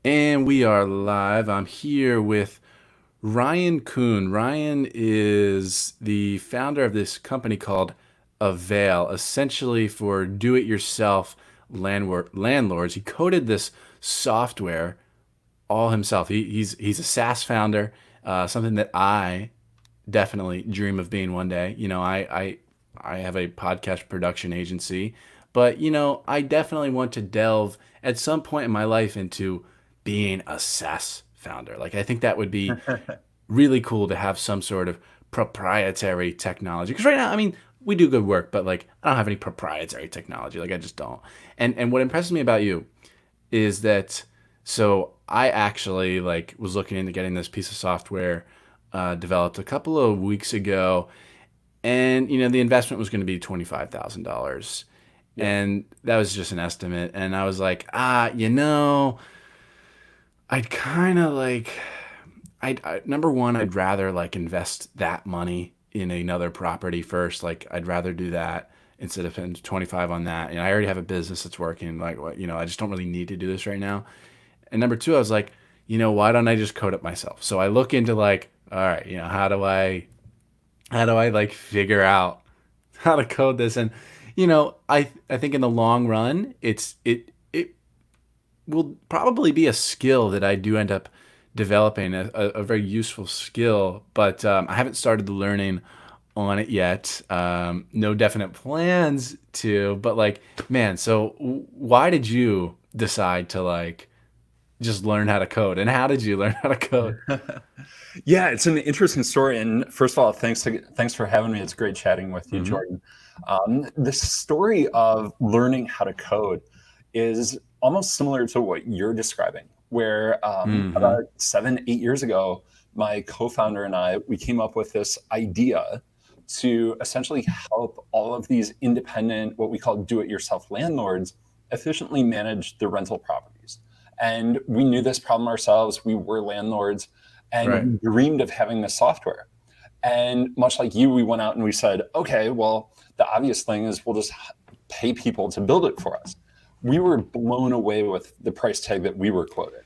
And we are live. I'm here with Ryan Coon. Ryan is the founder of this company called Avail, essentially for do-it-yourself landlords. He coded this software all himself. He's a SaaS founder, something that I definitely dream of being one day. I have a podcast production agency, but I definitely want to delve at some point in my life into being a SaaS founder. Like I think that would be really cool to have some sort of proprietary technology. Because right now, I mean, we do good work, but like I don't have any proprietary technology. Like I just don't. And what impresses me about you is that so I actually like was looking into getting this piece of software developed a couple of weeks ago, and the investment was going to be $25,000, Yeah. and that was just an estimate. And I was like, I'd kind of like, number one, I'd rather like invest that money in another property first. Like I'd rather do that instead of spend 25 on that. And I already have a business that's working. Like what, I just don't really need to do this right now. And number two, I was like, why don't I just code it myself? So I look into like, all right, how do I like figure out how to code this? And I think in the long run, it will probably be a skill that I do end up developing, a very useful skill. But I haven't started the learning on it yet. No definite plans to, but like, man, so why did you decide to like just learn how to code? And how did you learn how to code? Yeah, it's an interesting story. And first of all, thanks for having me. It's great chatting with you, Hmm. Jordan. The story of learning how to code is almost similar to what you're describing, where Hmm. about 7, 8 years ago, my co-founder and I, we came up with this idea to essentially help all of these independent, what we call do-it-yourself landlords, efficiently manage their rental properties. And we knew this problem ourselves. We were landlords and Right. we dreamed of having this software. And much like you, we went out and we said, okay, well, the obvious thing is we'll just pay people to build it for us. We were blown away with the price tag that we were quoted.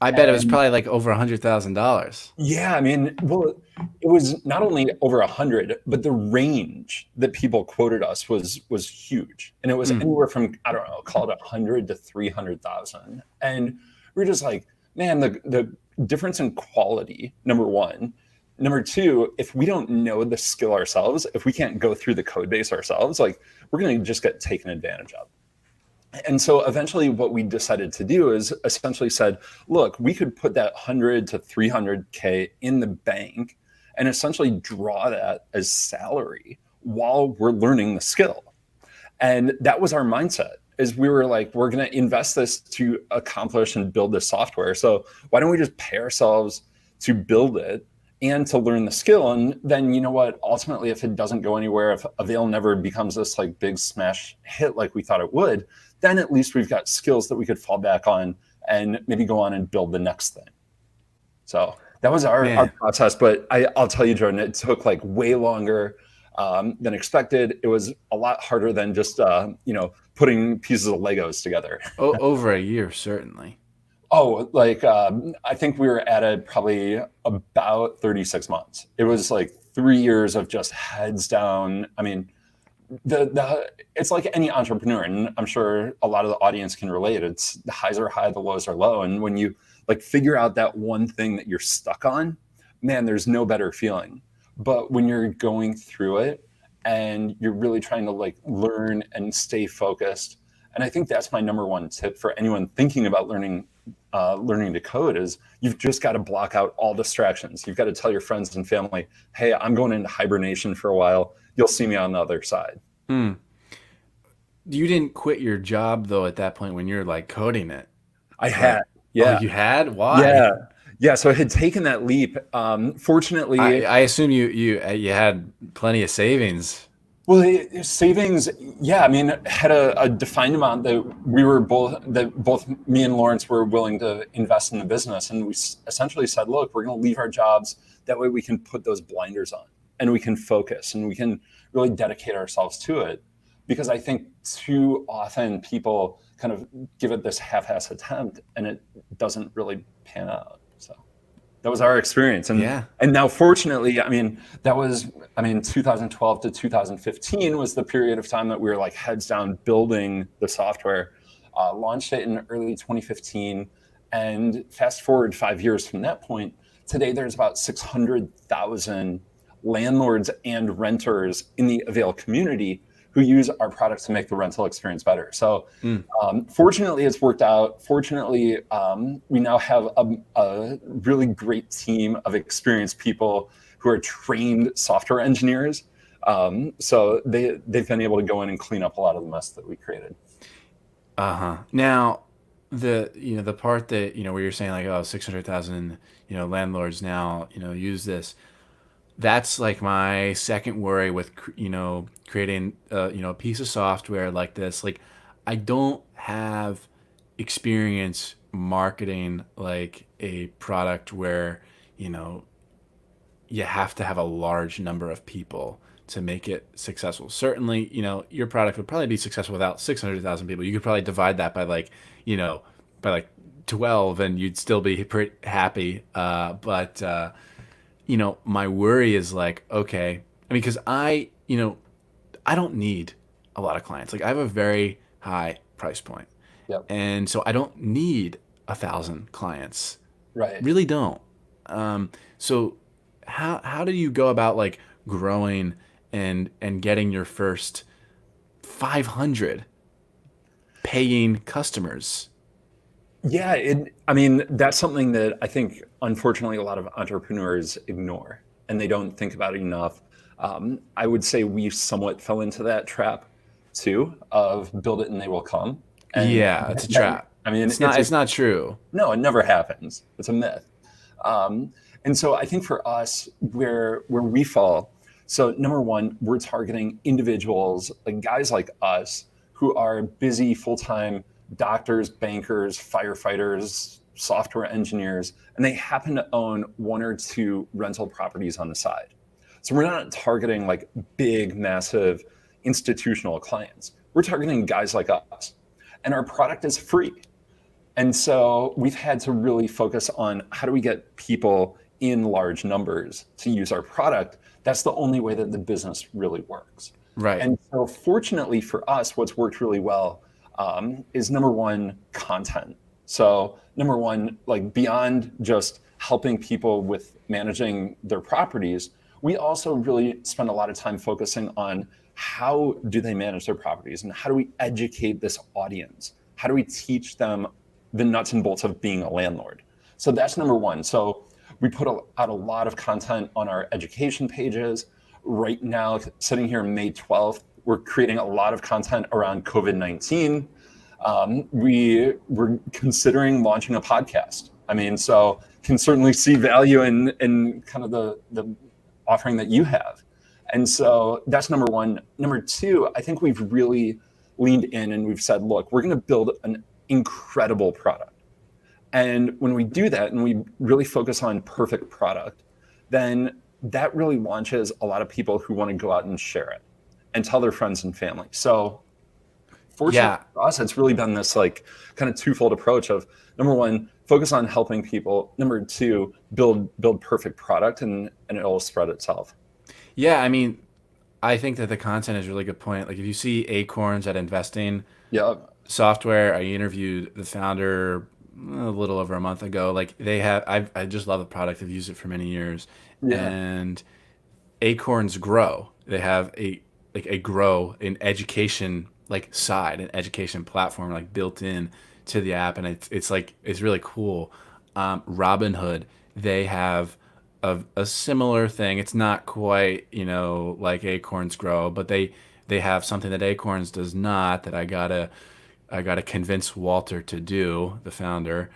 I bet it was And probably like over $100,000. yeah, I mean, well, it was not only over 100, but the range that people quoted us was huge, and it was Hmm. anywhere from, I don't know, call it 100 to 300,000. And we're just like, man, the difference in quality. Number one, number two, if we don't know the skill ourselves, if we can't go through the code base ourselves, like we're going to just get taken advantage of. And so eventually what we decided to do is essentially said, look, we could put that 100 to 300K in the bank and essentially draw that as salary while we're learning the skill. And that was our mindset, is we were like, we're going to invest this to accomplish and build this software. So why don't we just pay ourselves to build it and to learn the skill? And then, you know what, ultimately, if it doesn't go anywhere, if Avail never becomes this like big smash hit like we thought it would, then at least we've got skills that we could fall back on and maybe go on and build the next thing. So that was our Man. process. But I'll tell you, Jordan, it took like way longer than expected. It was a lot harder than just putting pieces of Legos together. Over a year, certainly. Oh, like I think we were at it probably about 36 months. It was like 3 years of just heads down. I mean, the it's like any entrepreneur, and I'm sure a lot of the audience can relate. It's the highs are high, the lows are low, and when you like figure out that one thing that you're stuck on, man, there's no better feeling. But when you're going through it and you're really trying to like learn and stay focused, and I think that's my number one tip for anyone thinking about learning to code is you've just got to block out all distractions. You've got to tell your friends and family, hey, I'm going into hibernation for a while. You'll see me on the other side. Hmm. You didn't quit your job though at that point when you're like coding it. I had, Like, oh, yeah, you had? yeah, Why? yeah. So I had taken that leap. I Fortunately, I assume you had plenty of savings. well, savings, yeah. I mean, had a defined amount that both me and Lawrence were willing to invest in the business, and we essentially said, look, we're going to leave our jobs. That way, we can put those blinders on, and we can focus, and we can really dedicate ourselves to it. Because I think too often people kind of give it this half-ass attempt, and it doesn't really pan out. So that was our experience. Yeah. And now fortunately, I mean, 2012 to 2015 was the period of time that we were like heads down building the software. Launched it in early 2015, and fast forward 5 years from that point, today there's about 600,000 landlords and renters in the Avail community who use our products to make the rental experience better. So fortunately, it's worked out. Fortunately, we now have a really great team of experienced people who are trained software engineers. So they've been able to go in and clean up a lot of the mess that we created. Now, the part that, where you're saying like, oh, 600,000, landlords now, use this. That's like my second worry with, creating, a piece of software like this. Like, I don't have experience marketing like a product where, you know, you have to have a large number of people to make it successful. Certainly, your product would probably be successful without 600,000 people. You could probably divide that by like, by like 12 and you'd still be pretty happy. But my worry is like, okay, I mean, because I don't need a lot of clients. Like I have a very high price point. Yep. And so I don't need 1,000 clients. Right. Really don't. So how do you go about like growing and getting your first 500 paying customers? Yeah, that's something that I think, unfortunately, a lot of entrepreneurs ignore, and they don't think about it enough. I would say we somewhat fell into that trap too of build it and they will come. And Yeah, it's a trap. I mean, It's not true. no, it never happens. It's a myth. And so I think for us, where we fall, so number one, we're targeting individuals, like guys like us, who are busy full-time doctors, bankers, firefighters, software engineers, and they happen to own one or two rental properties on the side. So we're not targeting like big, massive institutional clients. We're targeting guys like us. And our product is free. And so we've had to really focus on how do we get people in large numbers to use our product. That's the only way that the business really works. Right. And so fortunately for us, what's worked really well is number one, content. So number one, like beyond just helping people with managing their properties, we also really spend a lot of time focusing on how do they manage their properties and how do we educate this audience? How do we teach them the nuts and bolts of being a landlord? So that's number one. So we put out a lot of content on our education pages. Right now, sitting here May 12th, we're creating a lot of content around COVID-19. We're considering launching a podcast. I mean, so can certainly see value in kind of the offering that you have. And so that's number one. Number two, I think we've really leaned in and we've said, look, we're going to build an incredible product. And when we do that and we really focus on perfect product, then that really launches a lot of people who want to go out and share it and tell their friends and family. So fortunately for us, it's really been this like kind of twofold approach of number one, focus on helping people. Number two, build perfect product and it'll spread itself. Yeah, I mean, I think that the content is a really good point. Like if you see Acorns at Investing Software, I interviewed the founder a little over a month ago. Like they have, I just love the product. I've used it for many years. Yeah. And Acorns Grow. They have a grow in education like side, an education platform like built in to the app, and it's really cool. Robinhood, they have a similar thing. It's not quite like Acorns Grow, but they have something that Acorns does not, that I gotta convince Walter to do, the founder,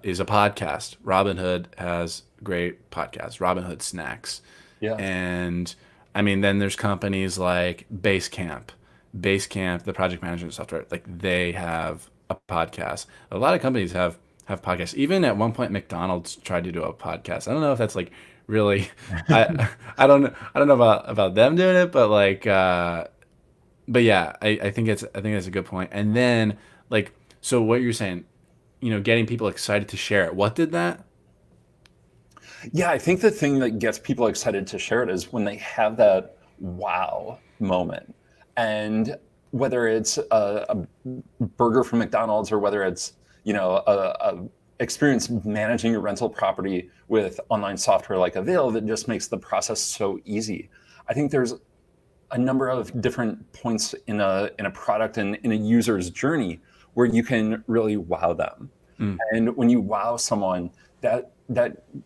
is a podcast. Robinhood has great podcasts. Robinhood Snacks. Yeah. And I mean, then there's companies like Basecamp, the project management software. Like they have a podcast. A lot of companies have podcasts. Even at one point, McDonald's tried to do a podcast. I don't know if that's like really. I don't know about them doing it, but like, but yeah, I think it's a good point. And then like, so what you're saying, getting people excited to share it. What did that? Yeah, I think the thing that gets people excited to share it is when they have that wow moment. And whether it's a burger from McDonald's or whether it's, a experience managing your rental property with online software like Avail that just makes the process so easy. I think there's a number of different points in a product and in a user's journey where you can really wow them. Mm. And when you wow someone, that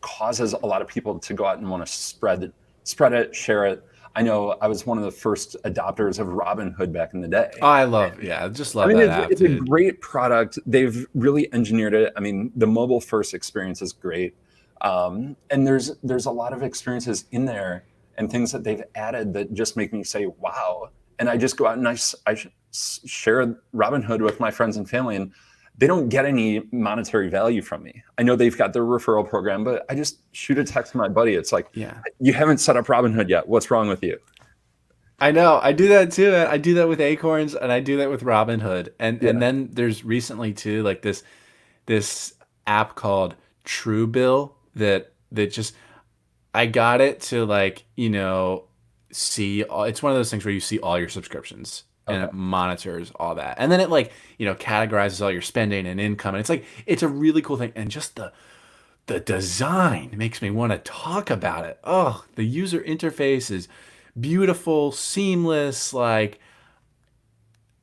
causes a lot of people to go out and want to spread it, share it. I know I was one of the first adopters of Robinhood back in the Oh, day. I just I love mean, that it's, app, it's a dude. great product. They've really engineered it. I mean, the mobile first experience is great, and there's a lot of experiences in there and things that they've added that just make me say wow. And I just go out and share Robinhood with my friends and family, and they don't get any monetary value from me. I know they've got their referral program, but I just shoot a text to my buddy. It's like, Yeah. you haven't set up Robinhood yet. What's wrong with you? I know. I do that too. Man. I do that with Acorns and I do that with Robinhood. And Yeah. then there's recently too like this app called Truebill that just I got it to like, see it's one of those things where you see all your subscriptions and Okay. it monitors all that. And then it like, categorizes all your spending and income. And it's a really cool thing. And just the design makes me want to talk about it. Oh, the user interface is beautiful, seamless, like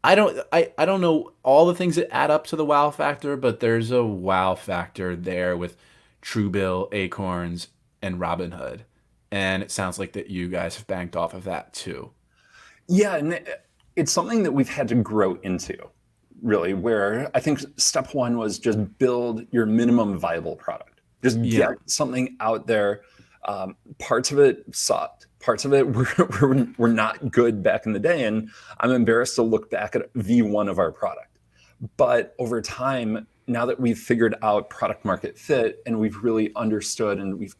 I don't know all the things that add up to the wow factor, but there's a wow factor there with Truebill, Acorns, and Robinhood. And it sounds like that you guys have banked off of that too. Yeah, and it's something that we've had to grow into, really, where I think step one was just build your minimum viable product. Just get Yeah. something out there. Parts of it sucked. Parts of it were not good back in the day. And I'm embarrassed to look back at V1 of our product. But over time, now that we've figured out product market fit and we've really understood and we've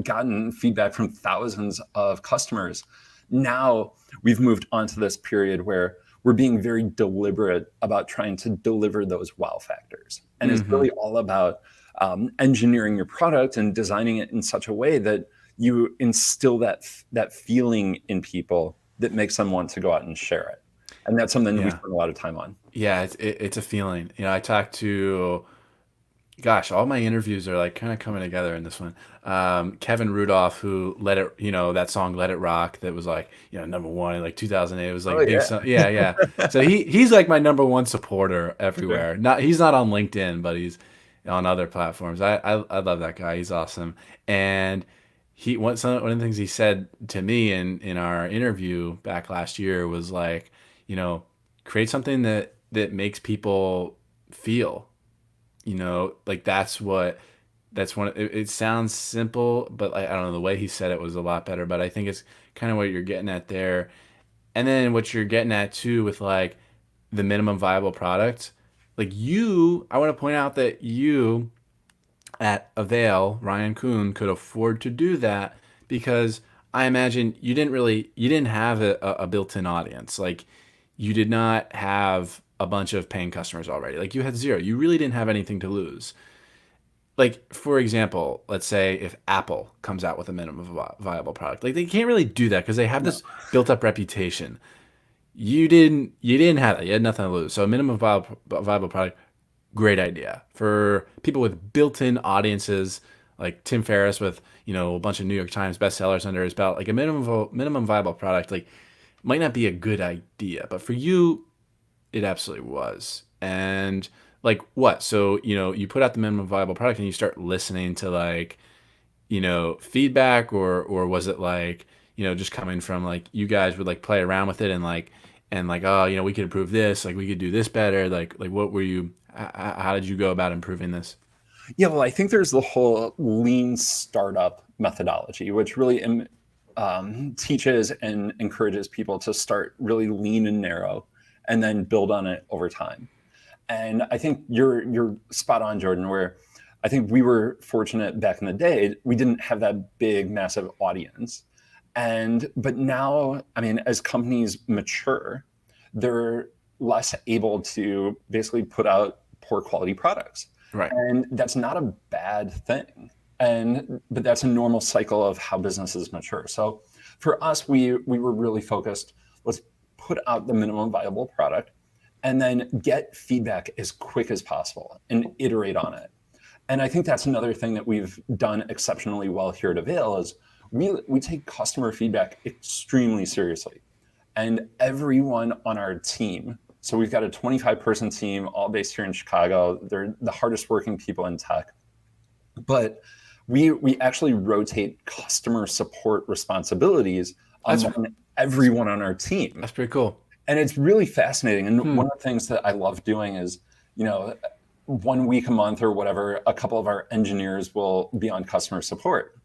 gotten feedback from thousands of customers, now we've moved on to this period where we're being very deliberate about trying to deliver those wow factors. And it's Mm-hmm. really all about engineering your product and designing it in such a way that you instill that feeling in people that makes them want to go out and share it. And that's something we Yeah. spend a lot of time on. Yeah, it's a feeling. I talked to gosh, all my interviews are like kind of coming together in this one. Kevin Rudolph, who let it, that song "Let It Rock," that was like, number one in like 2008. It was like Oh a big yeah. song. Yeah, yeah. So he's like my number one supporter everywhere. He's not on LinkedIn, but he's on other platforms. I love that guy. He's awesome. And one of the things he said to me in our interview back last year was like, you know, create something that makes people feel like that's one it sounds simple, but I don't know, the way he said it was a lot better, but I think it's kind of what you're getting at there. And then what you're getting at too with like the minimum viable product, like I want to point out that you at Avail, Ryan Coon, could afford to do that because I imagine you didn't have a built-in audience. Like you did not have a bunch of paying customers already. Like you had zero. You really didn't have anything to lose. Like for example, let's say if Apple comes out with a minimum viable product, like they can't really do that because they have No. this built-up reputation. You didn't have that. You had nothing to lose. So a minimum viable product, great idea for people with built-in audiences like Tim Ferriss with a bunch of New York Times bestsellers under his belt. Like a minimum viable product like might not be a good idea, but for you it absolutely was. And like what? So you put out the minimum viable product and you start listening to like feedback, or was it like just coming from like you guys would like play around with it and like oh we could improve this, like we could do this better, like what were you how did you go about improving this? Yeah, well, I think there's the whole lean startup methodology, which really teaches and encourages people to start really lean and narrow, and then build on it over time. And I think you're spot on, Jordan. Where I think we were fortunate back in the day, we didn't have that big, massive audience, but now, I mean, as companies mature, they're less able to basically put out poor quality products. Right. And that's not a bad thing. But that's a normal cycle of how businesses mature. So for us, we were really focused, let's put out the minimum viable product and then get feedback as quick as possible and iterate on it. And I think that's another thing that we've done exceptionally well here at Avail is we take customer feedback extremely seriously. And everyone on our team, so we've got a 25-person team, all based here in Chicago. They're the hardest working people in tech. But we actually rotate customer support responsibilities That's among everyone on our team. that's pretty cool. And it's really fascinating. And one of the things that I love doing is, 1 week a month or whatever, a couple of our engineers will be on customer support.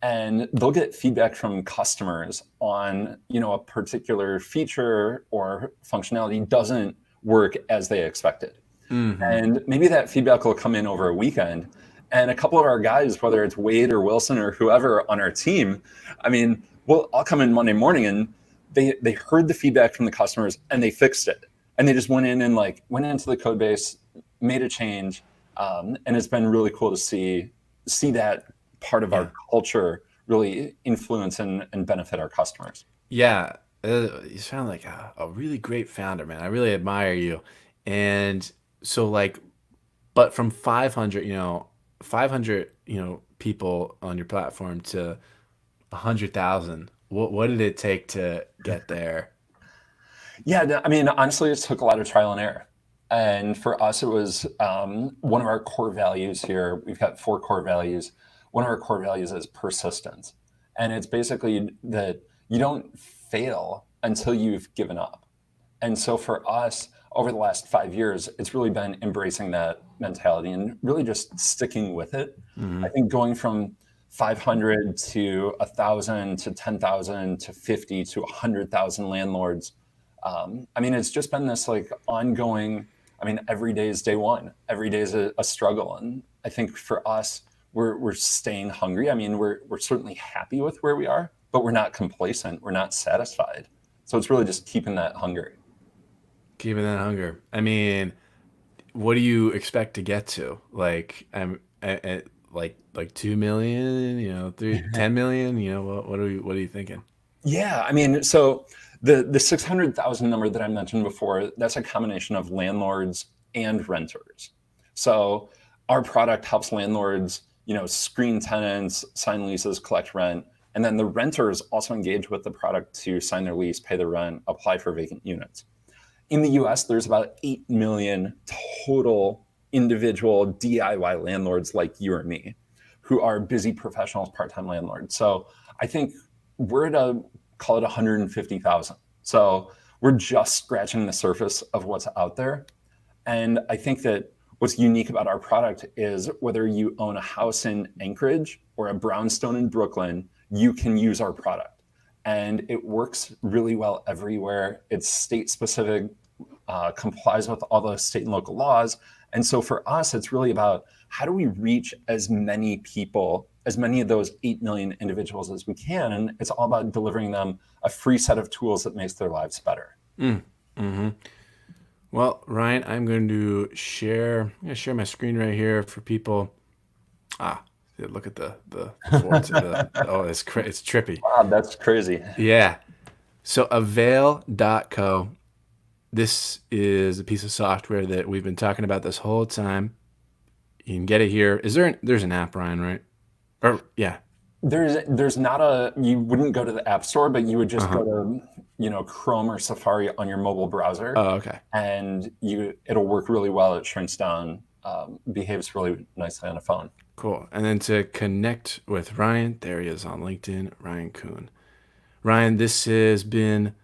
And they'll get feedback from customers on, a particular feature or functionality doesn't work as they expected. And maybe that feedback will come in over a weekend. And a couple of our guys, whether it's Wade or Wilson or whoever on our team, I'll come in Monday morning and they heard the feedback from the customers and they fixed it. And they just went in and went into the code base, made a change. And it's been really cool to see that part of our culture really influence and benefit our customers. Yeah, you sound like a really great founder, man. I really admire you. And so but from 500, people on your platform to 100,000, what did it take to get there? Yeah, honestly, it took a lot of trial and error. And for us, it was one of our core values here. We've got 4 core values. One of our core values is persistence. And it's basically that you don't fail until you've given up. And so for us, over the last 5 years, it's really been embracing that mentality and really just sticking with it. I think going from 500 to 1,000 to 10,000 to 50 to 100,000 landlords. It's just been this ongoing, every day is day one. Every day is a struggle. And I think for us, we're staying hungry. We're certainly happy with where we are, but we're not complacent. We're not satisfied. So it's really just keeping that hunger. Keeping that hunger. What do you expect to get to? Like 2 million, 10 million, what are you thinking? Yeah, so the 600,000 number that I mentioned before, that's a combination of landlords and renters. So our product helps landlords, screen tenants, sign leases, collect rent, and then the renters also engage with the product to sign their lease, pay the rent, apply for vacant units. In the US, there's about 8 million total individual DIY landlords like you or me who are busy professionals, part-time landlords. So I think we're at call it 150,000. So we're just scratching the surface of what's out there. And I think that what's unique about our product is whether you own a house in Anchorage or a brownstone in Brooklyn, you can use our product. And it works really well everywhere. It's state specific, complies with all the state and local laws. And so for us, it's really about how do we reach as many people, as many of those 8 million individuals as we can. And it's all about delivering them a free set of tools that makes their lives better. Well, Ryan, I'm going to share my screen right here for people. Look at the forts of it's trippy. Wow, that's crazy. Yeah. So avail.co. This is a piece of software that we've been talking about this whole time. You can get it here. There's an app, Ryan, right? Or yeah. There's not you wouldn't go to the App Store, but you would just go to, Chrome or Safari on your mobile browser. Oh, okay. And it'll work really well. It shrinks down, behaves really nicely on a phone. Cool. And then to connect with Ryan, there he is on LinkedIn, Ryan Coon. Ryan, this has been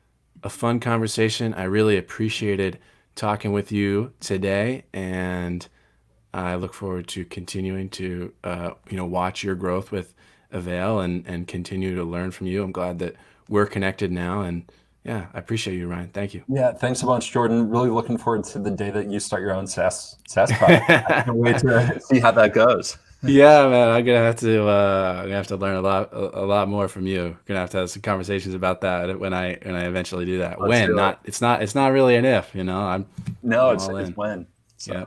a fun conversation. I really appreciated talking with you today, and I look forward to continuing to watch your growth with Avail and continue to learn from you. I'm glad that we're connected now, and yeah, I appreciate you, Ryan. Thank you. Yeah, thanks a bunch, Jordan. Really looking forward to the day that you start your own SaaS product. I can't wait to see how that goes. Yeah, man, I'm gonna have to learn a lot more from you. Gonna have to have some conversations about that when I eventually do that. It's not really an if, I'm No, all it's in. when. So. Yeah.